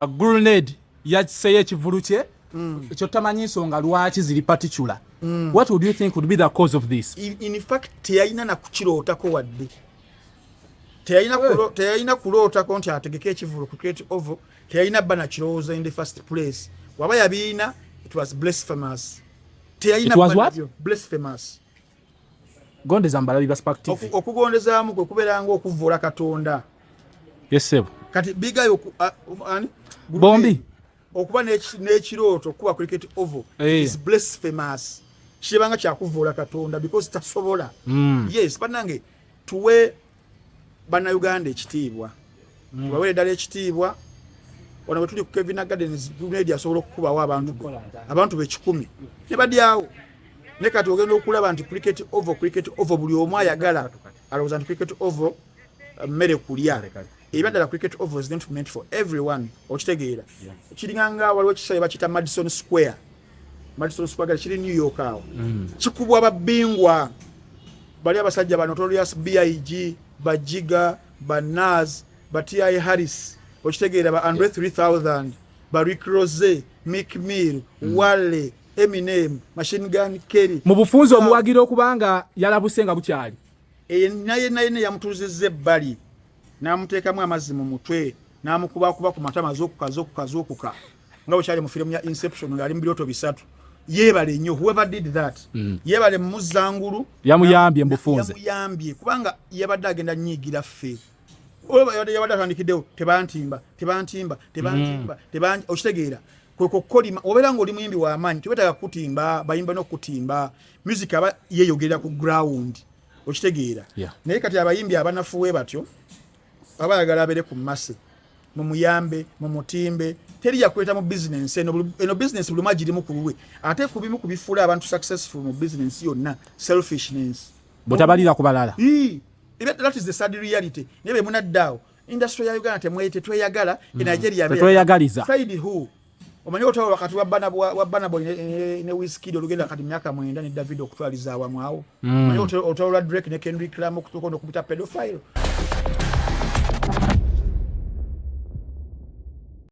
a grenade yakiseyo ekivulu kye ekyo tamanyi nsonga lwaki ziri particular. What would you think would be the cause of this? In fact teyalina na kukirootako wadde teyalina kulootako nti ategeke ekivulu ku create oval teyalina bba nakirowooza in the first place waba yabiina it was blasphemous. It was what? Blasphemous. Gondeza mbalabi perspective. Okugondezaamu kwe kubeera ng'okuvvoola Katonda. Yes sir. Kati bigayo Bombi okuba n'ekirooto okuba cricket oval is blasphemous. Kibanga kyakuvvoola Katonda because tasobola. Yes, bannange tuwe bannayuganda ekitiibwa. Tubaweere ddala ekitiibwa. Wano bwe tuli ku Kevin Gardens media asobola okukubawo abantu be 100 ne badyawo ne kati ogenda okulaba nti cricket oval buli omu ayagala alowooza nti cricket oval mmere kulya ebyadala cricket oval is not meant for everyone okitegeera kiringanga waliwo ekisawe bakita Madison Square kiri New York awo kikubwa babbingwa bali abasajja ba Notorious B.I.G. Bajiga Banaz T.I. Harris okitegeera ba Andre 3000 ba Rick Rose Mick Mill Wale Eminem Machine Gun Kelly mu bufunzo omuwagira okubanga yalabusenga bukyali naye yamutuzizza ebbali n'amuteekamu amazzi mu mutwe n'amukuba ku matama z'okuka nga bwe kyali mu firimu ya Inception ng'ali mu birooto bisatu. Yebale nnyo whoever did that. Yebale muzangulu yamuyambye mbufunze kubanga yabadde agenda nyigira ffe yabadde atandikiddewo tebantimba okitegeera kwekokolima obeera ng'oli muyimbi w'amaanyi tebetaaga kutimba bayimba n'okutimba music aba yeeyogerera ku ground okitegeera naye kati abayimbi abanafuwe batyo abayagala abeere ku mmase mumuyambe mumutimbe teri yakweta mu business eno business buli magirimu ku lulwe ate kubimu kubifuula abantu successful mu business yonna selfishness botabalira kubalala. That is the sad reality. Nebe munaddaawo industry ya Uganda temwete tweyagala in Nigeria tweyagaliza faidi who omanyi otawo wakati wa bana boy ne Wizkid olugenda kati myaka 9 ne David okutwaliza awamu awo omanyi otawo Drake ne Kendrick Lamar okutuuka n'okubita pedophile